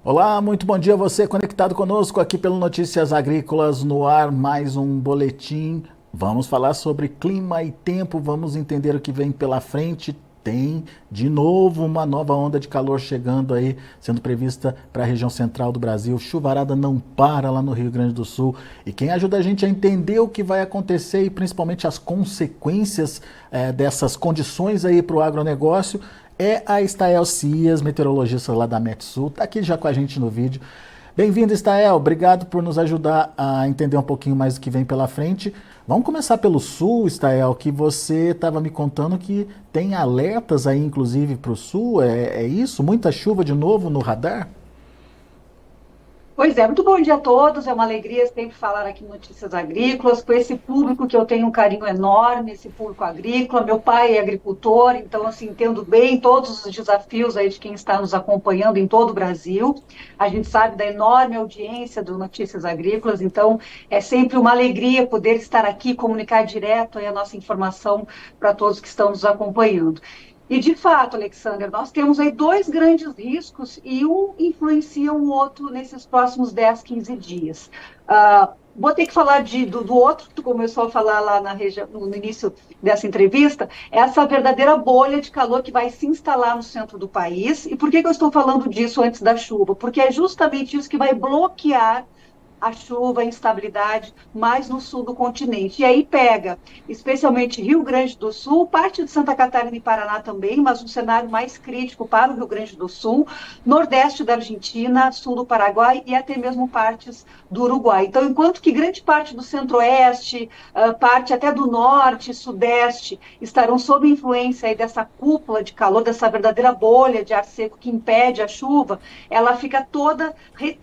Olá, muito bom dia a você conectado conosco aqui pelo Notícias Agrícolas no ar, mais um boletim. Vamos falar sobre clima e tempo, vamos entender o que vem pela frente. Tem de novo uma nova onda de calor chegando aí, sendo prevista para a região central do Brasil. Chuvarada não para lá no Rio Grande do Sul. E quem ajuda a gente a entender o que vai acontecer e principalmente as consequências dessas condições aí para o agronegócio é a Estael Cias, meteorologista lá da Metsul, está aqui já com a gente no vídeo. Bem-vindo, Estael, obrigado por nos ajudar a entender um pouquinho mais o que vem pela frente. Vamos começar pelo sul, Estael, que você estava me contando que tem alertas aí, inclusive, para o sul, é isso? Muita chuva de novo no radar? Pois é, muito bom dia a todos. É uma alegria sempre falar aqui em Notícias Agrícolas, com esse público que eu tenho um carinho enorme, esse público agrícola. Meu pai é agricultor, então, assim, entendo bem todos os desafios aí de quem está nos acompanhando em todo o Brasil. A gente sabe da enorme audiência do Notícias Agrícolas, então é sempre uma alegria poder estar aqui, comunicar direto aí a nossa informação para todos que estão nos acompanhando. E, de fato, Alexander, nós temos aí dois grandes riscos e um influencia o outro nesses próximos 10, 15 dias. Vou ter que falar do outro que tu começou a falar lá na região, no início dessa entrevista, essa verdadeira bolha de calor que vai se instalar no centro do país. E por que eu estou falando disso antes da chuva? Porque é justamente isso que vai bloquear a chuva, a instabilidade mais no sul do continente. E aí pega, especialmente Rio Grande do Sul, parte de Santa Catarina e Paraná também, mas um cenário mais crítico para o Rio Grande do Sul, nordeste da Argentina, sul do Paraguai e até mesmo partes do Uruguai. Então, enquanto que grande parte do centro-oeste, parte até do norte, sudeste, estarão sob influência aí dessa cúpula de calor, dessa verdadeira bolha de ar seco que impede a chuva, ela fica toda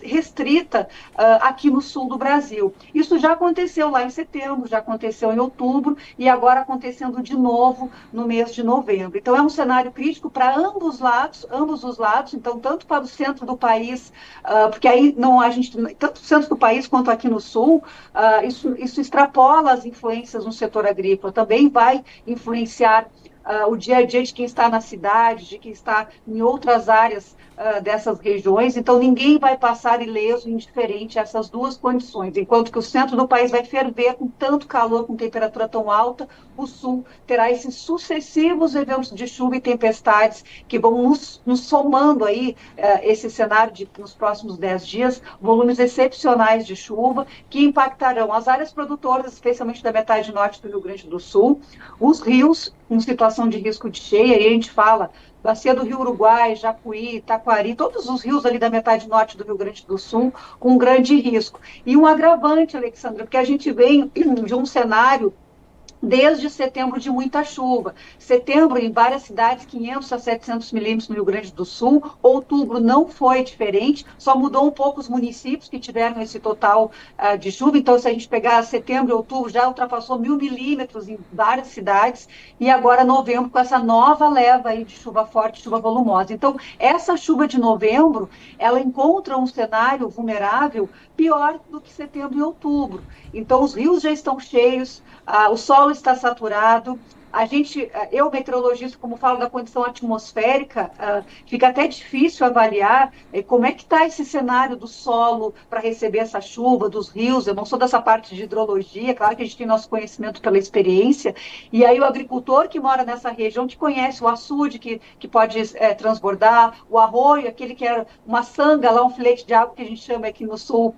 restrita aqui no sul do Brasil. Isso já aconteceu lá em setembro, já aconteceu em outubro e agora acontecendo de novo no mês de novembro. Então é um cenário crítico para ambos os lados, então tanto para o centro do país, porque aí não a gente tanto o centro do país quanto aqui no sul, isso extrapola as influências no setor agrícola, também vai influenciar o dia a dia de quem está na cidade, de quem está em outras áreas dessas regiões. Então, ninguém vai passar ileso, indiferente a essas duas condições. Enquanto que o centro do país vai ferver com tanto calor, com temperatura tão alta, o sul terá esses sucessivos eventos de chuva e tempestades que vão nos somando aí esse cenário nos próximos 10 dias, volumes excepcionais de chuva que impactarão as áreas produtoras, especialmente da metade norte do Rio Grande do Sul, os rios em situação de risco de cheia, e a gente fala Bacia do Rio Uruguai, Jacuí, Taquari, todos os rios ali da metade norte do Rio Grande do Sul, com grande risco. E um agravante, Alexandra, porque a gente vem de um cenário desde setembro de muita chuva. Setembro, em várias cidades, 500 a 700 milímetros no Rio Grande do Sul. Outubro não foi diferente, só mudou um pouco os municípios que tiveram esse total de chuva. Então, se a gente pegar setembro e outubro, já ultrapassou 1.000 milímetros em várias cidades. E agora, novembro, com essa nova leva aí de chuva forte, chuva volumosa. Então, essa chuva de novembro, ela encontra um cenário vulnerável pior do que setembro e outubro. Então, os rios já estão cheios, o solo está saturado. A gente, eu, meteorologista, como falo da condição atmosférica, fica até difícil avaliar como é que está esse cenário do solo para receber essa chuva, dos rios. Eu não sou dessa parte de hidrologia, claro que a gente tem nosso conhecimento pela experiência. E aí o agricultor que mora nessa região, que conhece o açude que pode transbordar, o arroio, aquele que era uma sanga, lá um filete de água que a gente chama aqui no sul,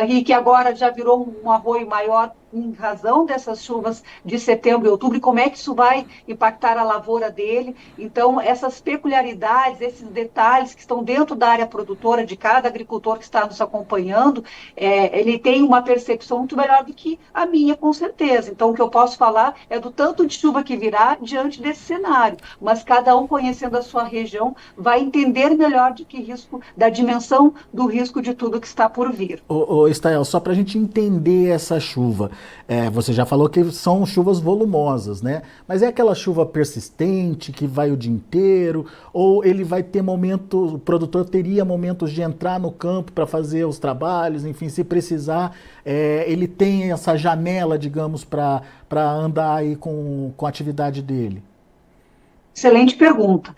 e que agora já virou um arroio maior em razão dessas chuvas de setembro e outubro, e como é que isso vai impactar a lavoura dele. Então, essas peculiaridades, esses detalhes que estão dentro da área produtora de cada agricultor que está nos acompanhando, ele tem uma percepção muito melhor do que a minha, com certeza. Então, o que eu posso falar é do tanto de chuva que virá diante desse cenário, mas cada um conhecendo a sua região vai entender melhor de que risco, da dimensão do risco de tudo que está por vir. Ô, Estael, só para a gente entender essa chuva, você já falou que são chuvas volumosas, né? Mas é aquela chuva persistente que vai o dia inteiro, ou ele vai ter momentos, o produtor teria momentos de entrar no campo para fazer os trabalhos, enfim, se precisar, ele tem essa janela, digamos, para andar aí com a atividade dele. Excelente pergunta.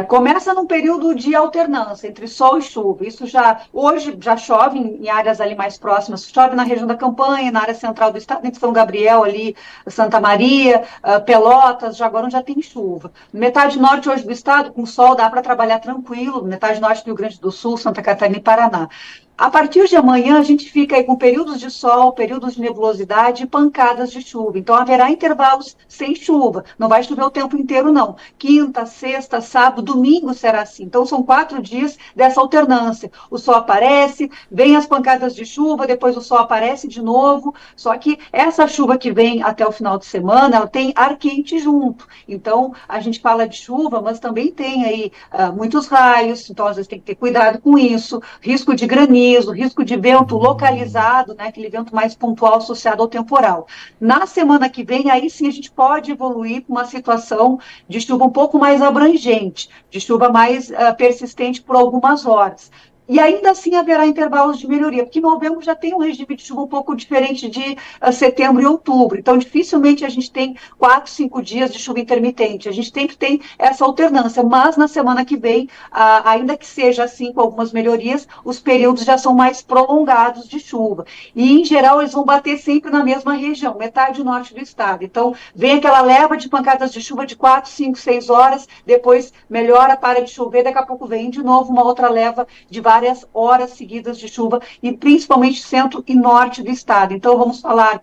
Começa num período de alternância entre sol e chuva. Isso hoje já chove em áreas ali mais próximas. Chove na região da Campanha, na área central do estado, em São Gabriel, ali, Santa Maria, Pelotas, Jaguarão já tem chuva. Metade norte hoje do estado, com sol, dá para trabalhar tranquilo. Metade norte do Rio Grande do Sul, Santa Catarina e Paraná. A partir de amanhã, a gente fica aí com períodos de sol, períodos de nebulosidade e pancadas de chuva. Então, haverá intervalos sem chuva. Não vai chover o tempo inteiro, não. Quinta, sexta, sábado, domingo será assim. Então, são 4 dias dessa alternância. O sol aparece, vem as pancadas de chuva, depois o sol aparece de novo. Só que essa chuva que vem até o final de semana, ela tem ar quente junto. Então, a gente fala de chuva, mas também tem aí muitos raios. Então, às vezes tem que ter cuidado com isso. Risco de granizo, risco de vento localizado, né, aquele vento mais pontual associado ao temporal. Na semana que vem, aí sim a gente pode evoluir para uma situação de chuva um pouco mais abrangente, de chuva mais persistente por algumas horas. E ainda assim haverá intervalos de melhoria, porque novembro já tem um regime de chuva um pouco diferente de setembro e outubro. Então, dificilmente a gente tem 4, 5 dias de chuva intermitente. A gente tem que ter essa alternância, mas na semana que vem, ainda que seja assim, com algumas melhorias, os períodos já são mais prolongados de chuva. E, em geral, eles vão bater sempre na mesma região, metade norte do estado. Então, vem aquela leva de pancadas de chuva de 4, 5, 6 horas, depois melhora, para de chover, daqui a pouco vem de novo uma outra leva de várias horas seguidas de chuva, e principalmente centro e norte do estado. Então, vamos falar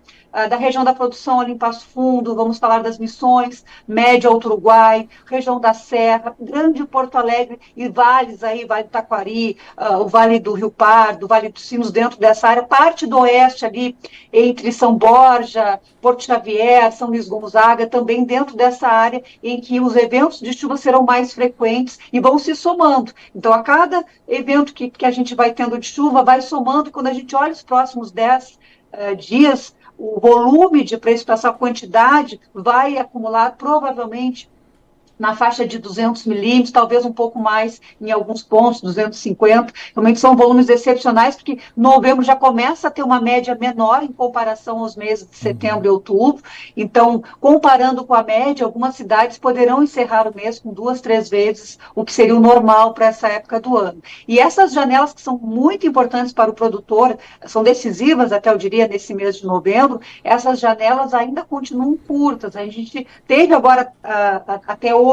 da região da produção ali em Passo Fundo, vamos falar das Missões, Médio Alto Uruguai, região da Serra, Grande Porto Alegre e vales aí, Vale do Taquari, o Vale do Rio Pardo, Vale dos Sinos, dentro dessa área, parte do oeste ali, entre São Borja, Porto Xavier, São Luís Gonzaga, também dentro dessa área em que os eventos de chuva serão mais frequentes e vão se somando. Então, a cada evento que a gente vai tendo de chuva, vai somando, e quando a gente olha os próximos 10 dias, o volume de precipitação, a quantidade, vai acumular provavelmente na faixa de 200 milímetros, talvez um pouco mais em alguns pontos, 250. Realmente são volumes excepcionais, porque novembro já começa a ter uma média menor em comparação aos meses de setembro e outubro. Então, comparando com a média, algumas cidades poderão encerrar o mês com 2, 3 vezes o que seria o normal para essa época do ano. E essas janelas, que são muito importantes para o produtor, são decisivas, até eu diria, nesse mês de novembro, essas janelas ainda continuam curtas. A gente teve agora, até hoje,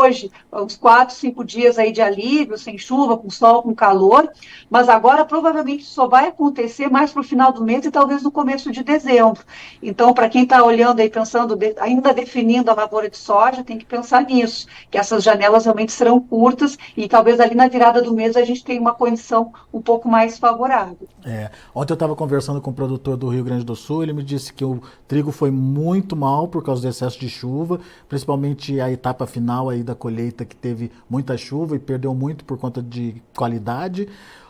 uns 4, 5 dias aí de alívio, sem chuva, com sol, com calor, mas agora provavelmente só vai acontecer mais para o final do mês e talvez no começo de dezembro. Então, para quem está olhando aí, pensando, ainda definindo a lavoura de soja, tem que pensar nisso, que essas janelas realmente serão curtas e talvez ali na virada do mês a gente tenha uma condição um pouco mais favorável. Ontem eu estava conversando com o produtor do Rio Grande do Sul, ele me disse que o trigo foi muito mal por causa do excesso de chuva, principalmente a etapa final aí da colheita, que teve muita chuva e perdeu muito por conta de qualidade.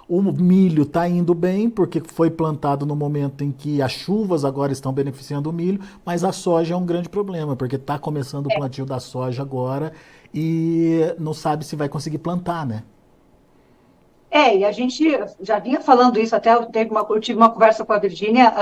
O milho está indo bem, porque foi plantado no momento em que as chuvas agora estão beneficiando o milho, mas a soja é um grande problema, porque está começando o plantio da soja agora e não sabe se vai conseguir plantar, né? E a gente já vinha falando isso, até eu tive uma conversa com a Virgínia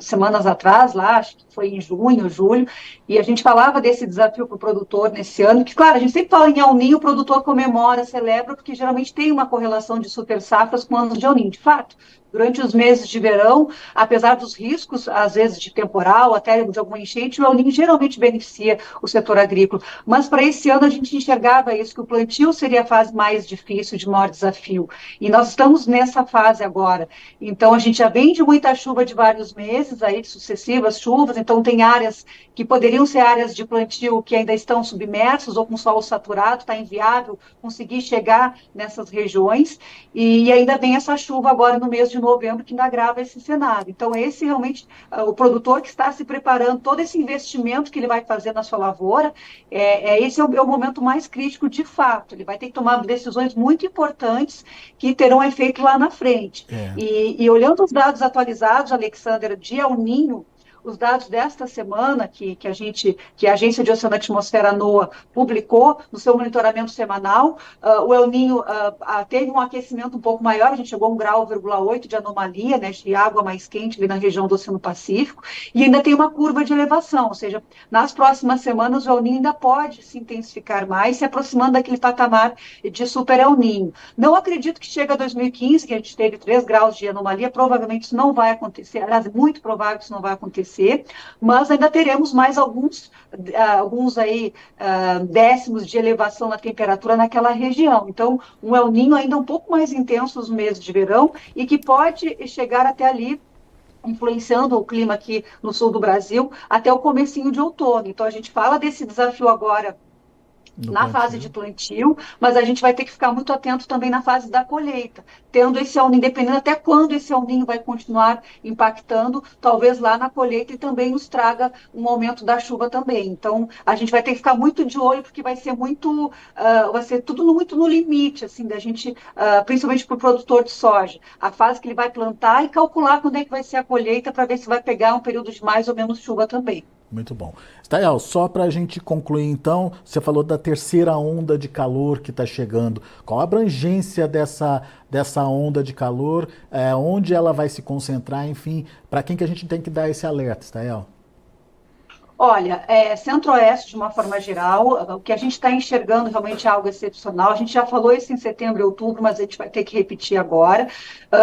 semanas atrás, lá, acho que foi em junho, julho, e a gente falava desse desafio para o produtor nesse ano, que, claro, a gente sempre fala em El Niño, o produtor comemora, celebra, porque geralmente tem uma correlação de super safras com anos de El Niño, de fato. Durante os meses de verão, apesar dos riscos, às vezes de temporal, até de alguma enchente, o El Niño geralmente beneficia o setor agrícola. Mas para esse ano a gente enxergava isso, que o plantio seria a fase mais difícil, de maior desafio. E nós estamos nessa fase agora. Então a gente já vem de muita chuva de vários meses, aí de sucessivas chuvas, então tem áreas que poderiam ser áreas de plantio que ainda estão submersos ou com solo saturado, está inviável conseguir chegar nessas regiões, e ainda vem essa chuva agora no mês de novembro, que ainda agrava esse cenário. Então, esse realmente, o produtor que está se preparando, todo esse investimento que ele vai fazer na sua lavoura, esse é o momento mais crítico de fato. Ele vai ter que tomar decisões muito importantes que terão efeito lá na frente. E olhando os dados atualizados, Alexander, de El Niño, os dados desta semana que a Agência de Oceano e Atmosfera NOAA publicou no seu monitoramento semanal, o El Niño teve um aquecimento um pouco maior, a gente chegou a 1,8 grau de anomalia, né, de água mais quente ali na região do Oceano Pacífico, e ainda tem uma curva de elevação, ou seja, nas próximas semanas o El Niño ainda pode se intensificar mais, se aproximando daquele patamar de super El Niño. Não acredito que chegue a 2015, que a gente teve 3 graus de anomalia, provavelmente isso não vai acontecer, aliás, é muito provável que isso não vai acontecer, mas ainda teremos mais alguns aí décimos de elevação na temperatura naquela região. Então, um El Niño ainda um pouco mais intenso nos meses de verão e que pode chegar até ali influenciando o clima aqui no sul do Brasil até o comecinho de outono. Então, a gente fala desse desafio agora No na fase plantio. de plantio, mas a gente vai ter que ficar muito atento também na fase da colheita, tendo esse El Niño, dependendo até quando esse El Niño vai continuar impactando, talvez lá na colheita e também nos traga um aumento da chuva também. Então, a gente vai ter que ficar muito de olho, porque vai ser vai ser tudo muito no limite, assim, da gente, principalmente para o produtor de soja, a fase que ele vai plantar e calcular quando é que vai ser a colheita para ver se vai pegar um período de mais ou menos chuva também. Muito bom. Stael, só para a gente concluir então, você falou da terceira onda de calor que está chegando. Qual a abrangência dessa onda de calor? Onde ela vai se concentrar? Enfim, para quem que a gente tem que dar esse alerta, Stael? Olha, Centro-Oeste, de uma forma geral, o que a gente está enxergando realmente é algo excepcional. A gente já falou isso em setembro e outubro, mas a gente vai ter que repetir agora.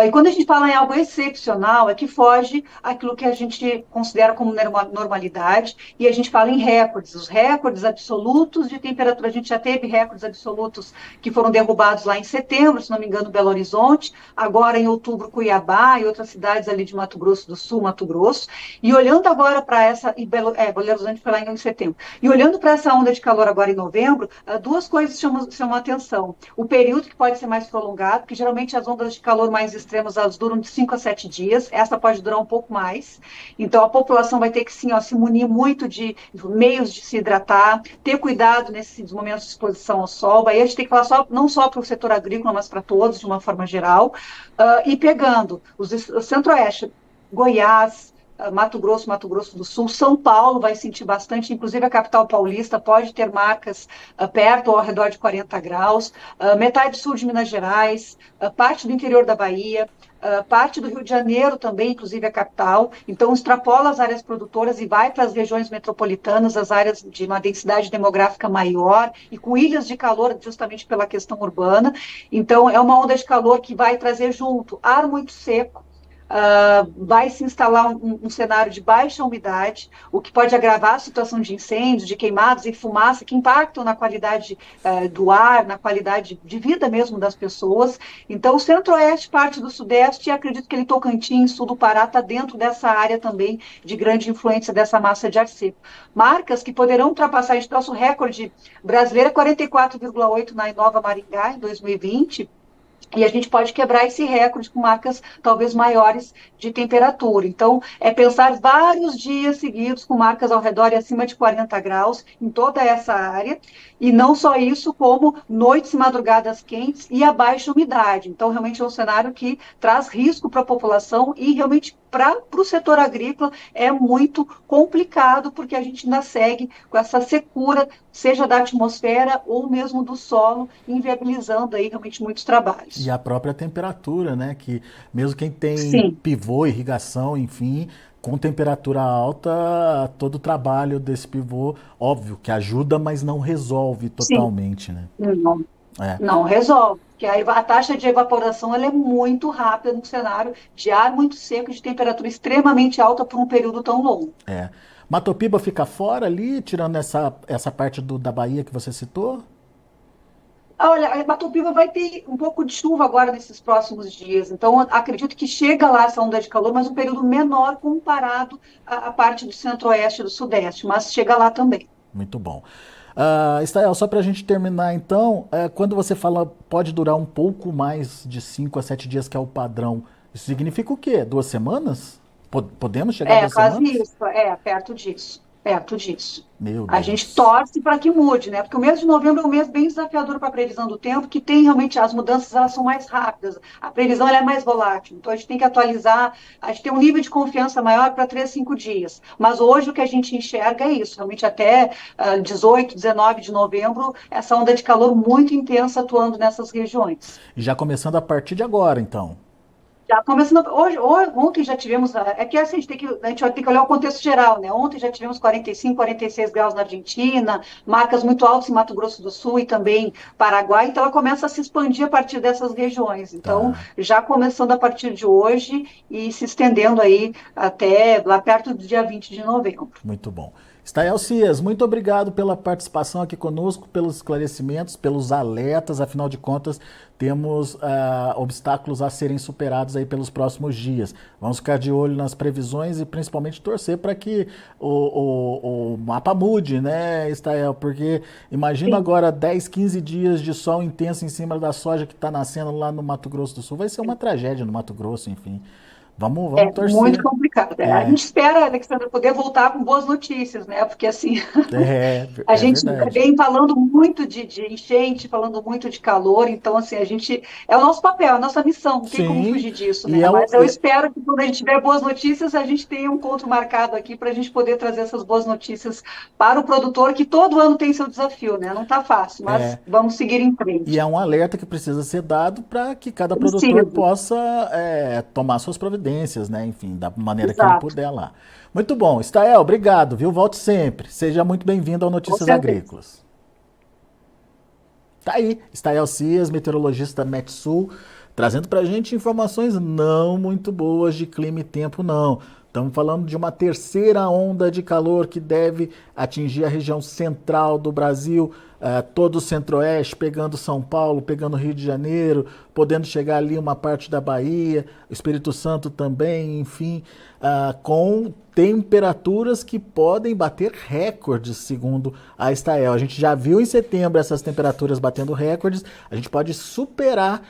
E quando a gente fala em algo excepcional, é que foge aquilo que a gente considera como normalidade, e a gente fala em recordes, os recordes absolutos de temperatura. A gente já teve recordes absolutos que foram derrubados lá em setembro, se não me engano, Belo Horizonte, agora em outubro, Cuiabá e outras cidades ali de Mato Grosso do Sul, Mato Grosso. E olhando agora para essa, Belo Horizonte foi lá em setembro. E olhando para essa onda de calor agora em novembro, duas coisas chamam a atenção. O período que pode ser mais prolongado, porque geralmente as ondas de calor mais extremas elas duram de 5 a 7 dias, essa pode durar um pouco mais. Então a população vai ter que sim, se munir muito de meios de se hidratar, ter cuidado nesses momentos de exposição ao sol. Aí a gente tem que falar não só para o setor agrícola, mas para todos, de uma forma geral. E pegando o Centro-Oeste, Goiás, Mato Grosso do Sul, São Paulo vai sentir bastante, inclusive a capital paulista pode ter marcas perto ou ao redor de 40 graus, metade sul de Minas Gerais, parte do interior da Bahia, parte do Rio de Janeiro também, inclusive a capital, então extrapola as áreas produtoras e vai para as regiões metropolitanas, as áreas de uma densidade demográfica maior e com ilhas de calor justamente pela questão urbana, então é uma onda de calor que vai trazer junto ar muito seco, vai se instalar um cenário de baixa umidade, o que pode agravar a situação de incêndios, de queimados e fumaça, que impactam na qualidade do ar, na qualidade de vida mesmo das pessoas. Então, o Centro-Oeste, parte do Sudeste, e acredito que ele Tocantins, sul do Pará, está dentro dessa área também de grande influência dessa massa de ar seco. Marcas que poderão ultrapassar, a gente trouxe o recorde brasileiro, 44,8 na Nova Maringá, em 2020, e a gente pode quebrar esse recorde com marcas talvez maiores de temperatura. Então, é pensar vários dias seguidos com marcas ao redor e acima de 40 graus em toda essa área. E não só isso, como noites e madrugadas quentes e a baixa umidade. Então, realmente é um cenário que traz risco para a população e realmente para o setor agrícola é muito complicado, porque a gente ainda segue com essa secura, seja da atmosfera ou mesmo do solo, inviabilizando aí realmente muitos trabalhos. E a própria temperatura, né? Que mesmo quem tem Sim. pivô, irrigação, enfim, com temperatura alta, todo o trabalho desse pivô, óbvio que ajuda, mas não resolve Sim, totalmente, né? não, É, não resolve, porque a taxa de evaporação ela é muito rápida no cenário de ar muito seco, de temperatura extremamente alta por um período tão longo. é. Matopiba fica fora ali, tirando essa parte da Bahia que você citou? Olha, a Matopiba vai ter um pouco de chuva agora nesses próximos dias, então acredito que chega lá essa onda de calor, mas um período menor comparado à parte do centro-oeste e do sudeste, mas chega lá também. Muito bom. Stael, só para a gente terminar então, quando você fala pode durar um pouco mais de 5 a 7 dias, que é o padrão, isso significa o quê? 2 semanas? Podemos chegar a 2 Quase semanas? isso, perto disso. perto disso. Meu A gente Deus. torce para que mude, né? Porque o mês de novembro é um mês bem desafiador para a previsão do tempo, que tem realmente as mudanças, elas são mais rápidas, a previsão ela é mais volátil. Então a gente tem que atualizar, a gente tem um nível de confiança maior para 3, 5 dias. Mas hoje o que a gente enxerga é isso, realmente até 18, 19 de novembro, essa onda de calor muito intensa atuando nessas regiões. E já começando a partir de agora, então. Já começando, ontem já tivemos, é que assim, a gente vai ter que olhar o contexto geral, né? Ontem já tivemos 45, 46 graus na Argentina, marcas muito altas em Mato Grosso do Sul e também Paraguai, então ela começa a se expandir a partir dessas regiões. Então, Tá, já começando a partir de hoje e se estendendo aí até lá perto do dia 20 de novembro. muito bom. Stael Cias, muito obrigado pela participação aqui conosco, pelos esclarecimentos, pelos alertas. Afinal de contas, temos obstáculos a serem superados aí pelos próximos dias. Vamos ficar de olho nas previsões e principalmente torcer para que o mapa mude, né, Stael? Porque imagina Sim. agora 10, 15 dias de sol intenso em cima da soja que está nascendo lá no Mato Grosso do Sul. Vai ser uma tragédia no Mato Grosso, enfim. Vamos Muito torcer. complicado. A gente espera, Alexandre, poder voltar com boas notícias, né? Porque assim, a É gente verdade. vem falando muito de enchente, falando muito de calor, então assim, a gente é o nosso papel, a nossa missão, não tem como Sim, fugir disso, e né? é o, Mas eu espero que quando a gente tiver boas notícias, a gente tenha um encontro marcado aqui para a gente poder trazer essas boas notícias para o produtor, que todo ano tem seu desafio, né? Não está fácil, mas é, vamos seguir em e é frente. um alerta que precisa ser dado para que cada produtor Preciso, possa tomar suas providências, né? Enfim, da maneira que ele exato, puder lá. Muito bom. Stael, obrigado, viu? Volte sempre. Seja muito bem-vindo ao com Notícias certeza. Agrícolas. Tá aí, Stael Cias, meteorologista da Metsul, trazendo pra gente informações não muito boas de clima e tempo, não. Estamos falando de uma terceira onda de calor que deve atingir a região central do Brasil, todo o centro-oeste, pegando São Paulo, pegando Rio de Janeiro, podendo chegar ali uma parte da Bahia, Espírito Santo também, enfim, com temperaturas que podem bater recordes, segundo a Estael. A gente já viu em setembro essas temperaturas batendo recordes, a gente pode superar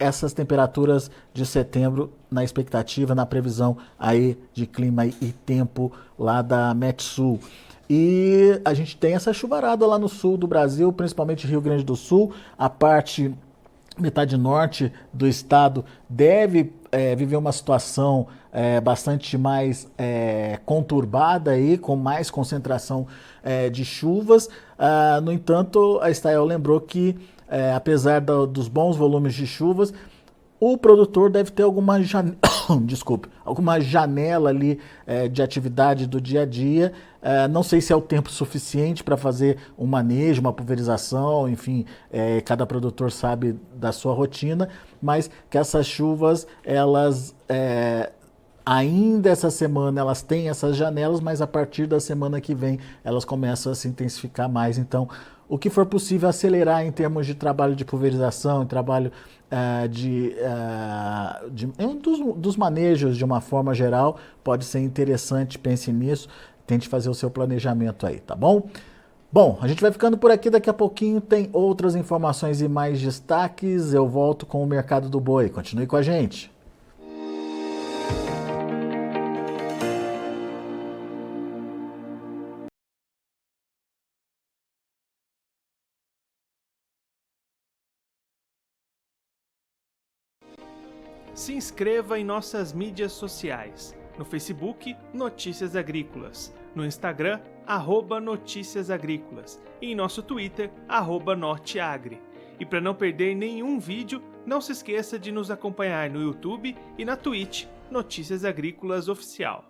essas temperaturas de setembro na expectativa, na previsão aí de clima e tempo lá da Metsul. E a gente tem essa chuvarada lá no sul do Brasil, principalmente Rio Grande do Sul, a parte metade norte do estado deve viver uma situação bastante mais conturbada aí, com mais concentração de chuvas. No entanto, a Estael lembrou que, apesar dos bons volumes de chuvas, o produtor deve ter alguma janela, desculpe, alguma janela ali de atividade do dia a dia. Não sei se é o tempo suficiente para fazer um manejo, uma pulverização, enfim, cada produtor sabe da sua rotina, mas que essas chuvas, elas ainda essa semana elas têm essas janelas, mas a partir da semana que vem elas começam a se intensificar mais. Então, o que for possível acelerar em termos de trabalho de pulverização, em trabalho dos manejos de uma forma geral, pode ser interessante, pense nisso, tente fazer o seu planejamento aí, tá bom? Bom, a gente vai ficando por aqui, daqui a pouquinho tem outras informações e mais destaques, eu volto com o Mercado do Boi, continue com a gente. Se inscreva em nossas mídias sociais. No Facebook, Notícias Agrícolas. No Instagram, @Notícias Agrícolas. E em nosso Twitter, @Norteagri. E para não perder nenhum vídeo, não se esqueça de nos acompanhar no YouTube e na Twitch, Notícias Agrícolas Oficial.